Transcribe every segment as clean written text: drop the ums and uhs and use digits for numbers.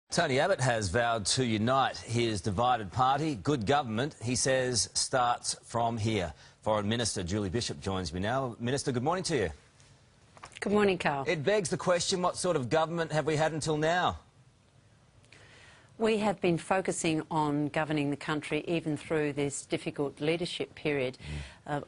Tony Abbott has vowed to unite his divided party. Good government, he says, starts from here. Foreign Minister Julie Bishop joins me now. Minister, good morning to you. Good morning, Karl. It begs the question, what sort of government have we had until now? We have been focusing on governing the country even through this difficult leadership period.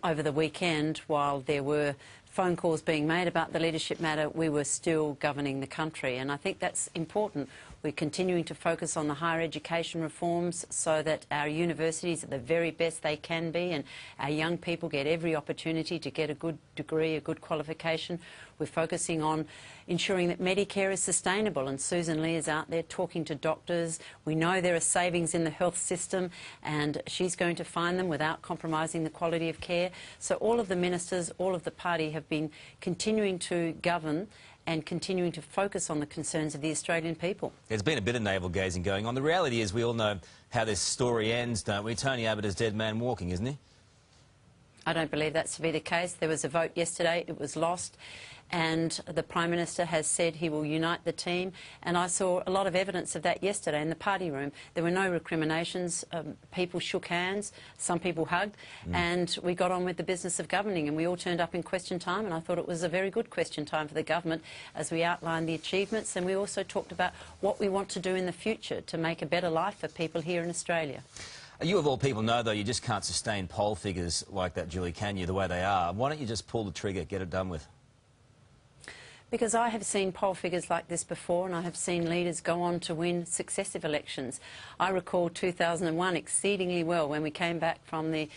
Over the weekend, while there were phone calls being made about the leadership matter, we were still governing the country, and I think that's important. We're continuing to focus on the higher education reforms so that our universities are the very best they can be and our young people get every opportunity to get a good degree, a good qualification. We're focusing on ensuring that Medicare is sustainable, and Susan Lee is out there talking to doctors. We know there are savings in the health system and she's going to find them without compromising the quality of care. So all of the ministers, all of the party have been continuing to govern and continuing to focus on the concerns of the Australian people. There's been a bit of navel-gazing going on. The reality is we all know how this story ends, don't we? Tony Abbott is dead man walking, isn't he? I don't believe that's to be the case. There was a vote yesterday, it was lost, and the Prime Minister has said he will unite the team, and I saw a lot of evidence of that yesterday in the party room. There were no recriminations, people shook hands, some people hugged, and we got on with the business of governing, and we all turned up in question time, and I thought it was a very good question time for the government as we outlined the achievements, and we also talked about what we want to do in the future to make a better life for people here in Australia. You of all people know, though, you just can't sustain poll figures like that, Julie, can you, the way they are? Why don't you just pull the trigger, get it done with? Because I have seen poll figures like this before, and I have seen leaders go on to win successive elections. I recall 2001 exceedingly well when we came back from the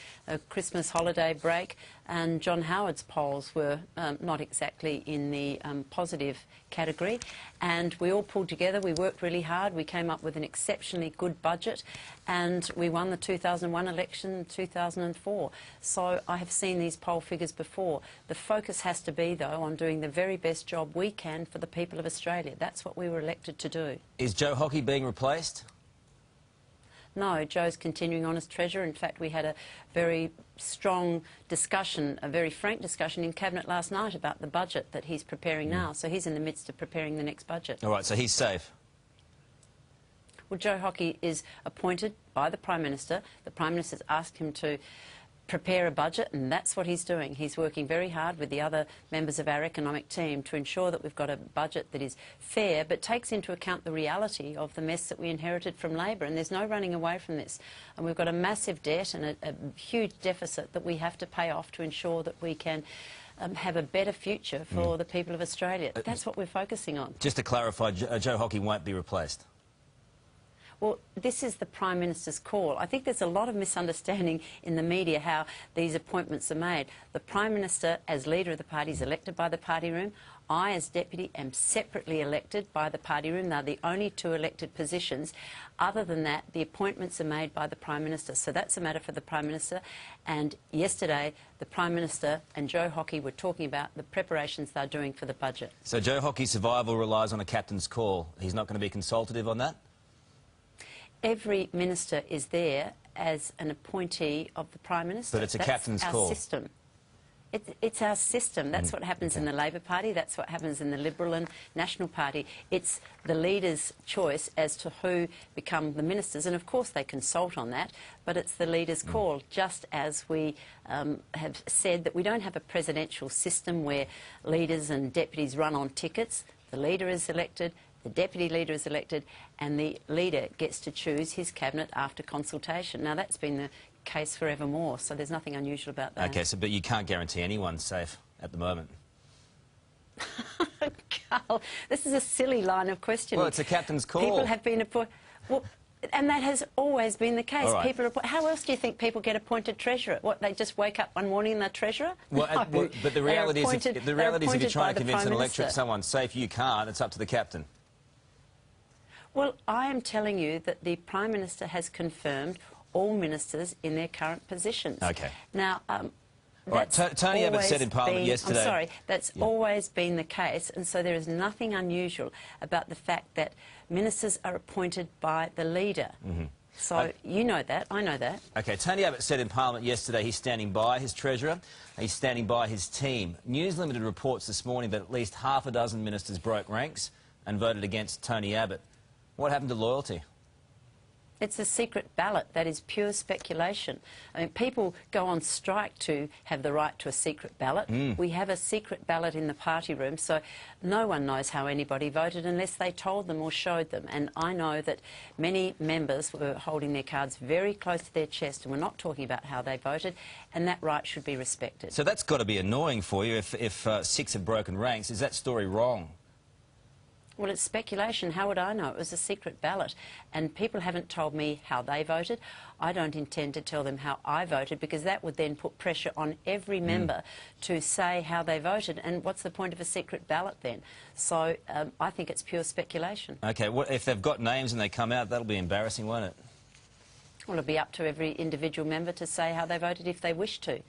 Christmas holiday break, and John Howard's polls were not exactly in the positive category, and we all pulled together, we worked really hard, we came up with an exceptionally good budget, and we won the 2001 election in 2004. So I have seen these poll figures before. The focus has to be, though, on doing the very best job we can for the people of Australia. That's what we were elected to do. Is Joe Hockey being replaced? No, Joe's continuing on as Treasurer. In fact, we had a very strong discussion, a very frank discussion in Cabinet last night about the budget that he's preparing now. So he's in the midst of preparing the next budget. All right, so he's safe? Well, Joe Hockey is appointed by the Prime Minister. The Prime Minister's asked him to prepare a budget, and that's what he's doing. He's working very hard with the other members of our economic team to ensure that we've got a budget that is fair but takes into account the reality of the mess that we inherited from Labor, and there's no running away from this. And we've got a massive debt and a huge deficit that we have to pay off to ensure that we can have a better future for the people of Australia. That's what we're focusing on. Just to clarify, Joe Hockey won't be replaced? Well, this is the Prime Minister's call. I think there's a lot of misunderstanding in the media how these appointments are made. The Prime Minister, as leader of the party, is elected by the party room. I, as deputy, am separately elected by the party room. They're the only two elected positions. Other than that, the appointments are made by the Prime Minister. So that's a matter for the Prime Minister. And yesterday, the Prime Minister and Joe Hockey were talking about the preparations they're doing for the budget. So Joe Hockey's survival relies on a captain's call. He's not going to be consultative on that? Every minister is there as an appointee of the Prime Minister. But it's a captain's call. That's our system. It's our system. That's what happens in the Labor Party. That's what happens in the Liberal and National Party. It's the leader's choice as to who become the ministers. And, of course, they consult on that, but it's the leader's call, just as we have said that we don't have a presidential system where leaders and deputies run on tickets. The leader is elected, the deputy leader is elected, and the leader gets to choose his cabinet after consultation. Now, that's been the case forevermore, so there's nothing unusual about that. OK, but you can't guarantee anyone's safe at the moment. Karl, this is a silly line of questioning. Well, it's a captain's call. People have been appointed. Well, and that has always been the case. Right. People how else do you think people get appointed treasurer? What, they just wake up one morning and they're treasurer? Well, No. But the reality is, if you're trying to convince an electorate Minister. someone's safe, you can't. It's up to the captain. Well, I am telling you that the Prime Minister has confirmed all ministers in their current positions. OK. Now, Right. Tony Abbott said in Parliament yesterday... I'm sorry, that's always been the case, and so there is nothing unusual about the fact that ministers are appointed by the leader. So you know that, I know that. OK, Tony Abbott said in Parliament yesterday he's standing by his Treasurer, he's standing by his team. News Limited reports this morning that at least half a dozen ministers broke ranks and voted against Tony Abbott. What happened to loyalty? It's a secret ballot. That is pure speculation. I mean, people go on strike to have the right to a secret ballot. We have a secret ballot in the party room, so no one knows how anybody voted unless they told them or showed them. And I know that many members were holding their cards very close to their chest and were not talking about how they voted, and that right should be respected. So that's got to be annoying for you if 6 have broken ranks. Is that story wrong? Well, it's speculation. How would I know? It was a secret ballot, and people haven't told me how they voted. I don't intend to tell them how I voted, because that would then put pressure on every member to say how they voted. And what's the point of a secret ballot then? So I think it's pure speculation. OK, well, if they've got names and they come out, that'll be embarrassing, won't it? Well, it'll be up to every individual member to say how they voted if they wish to.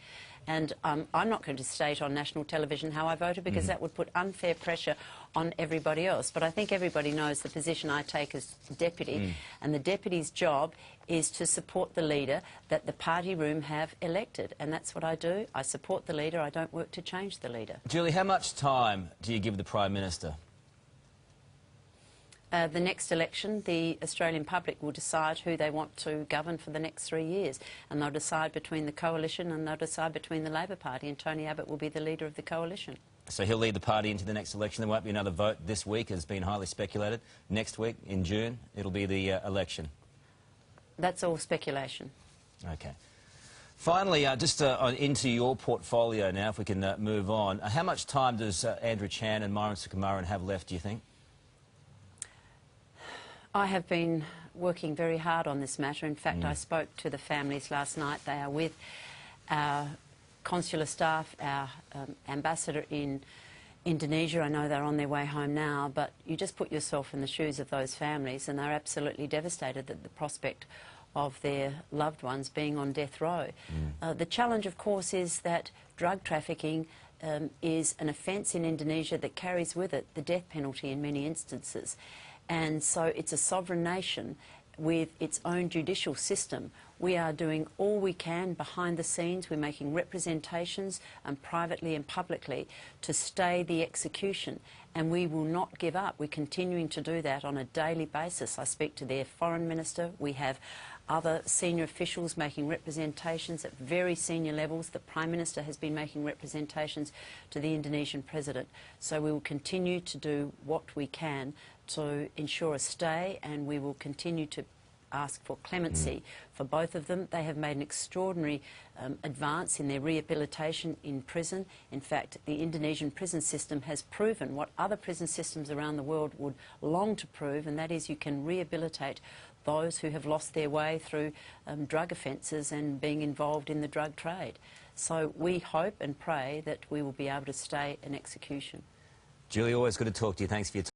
And I'm not going to state on national television how I voted, because that would put unfair pressure on everybody else. But I think everybody knows the position I take as deputy, and the deputy's job is to support the leader that the party room have elected. And that's what I do. I support the leader. I don't work to change the leader. Julie, how much time do you give the Prime Minister? The next election, the Australian public will decide who they want to govern for the next 3 years, and they'll decide between the coalition and they'll decide between the Labor Party, and Tony Abbott will be the leader of the coalition. So he'll lead the party into the next election. There won't be another vote this week, as has been highly speculated. Next week, in June, it'll be the election. That's all speculation. OK. Finally, just into your portfolio now, if we can move on. How much time does Andrew Chan and Myron Sukumaran have left, do you think? I have been working very hard on this matter. In fact, I spoke to the families last night. They are with our consular staff, our ambassador in Indonesia. I know they're on their way home now, but you just put yourself in the shoes of those families, and they're absolutely devastated at the prospect of their loved ones being on death row. The challenge, of course, is that drug trafficking is an offence in Indonesia that carries with it the death penalty in many instances. And so it's a sovereign nation with its own judicial system. We are doing all we can behind the scenes. We're making representations, privately and publicly, to stay the execution. And we will not give up. We're continuing to do that on a daily basis. I speak to their foreign minister. We have other senior officials making representations at very senior levels. The Prime Minister has been making representations to the Indonesian President. So we will continue to do what we can to ensure a stay, and we will continue to ask for clemency for both of them. They have made an extraordinary advance in their rehabilitation in prison. In fact, the Indonesian prison system has proven what other prison systems around the world would long to prove, and that is you can rehabilitate those who have lost their way through drug offences and being involved in the drug trade. So we hope and pray that we will be able to stay an execution. Julie, always good to talk to you. Thanks for your time.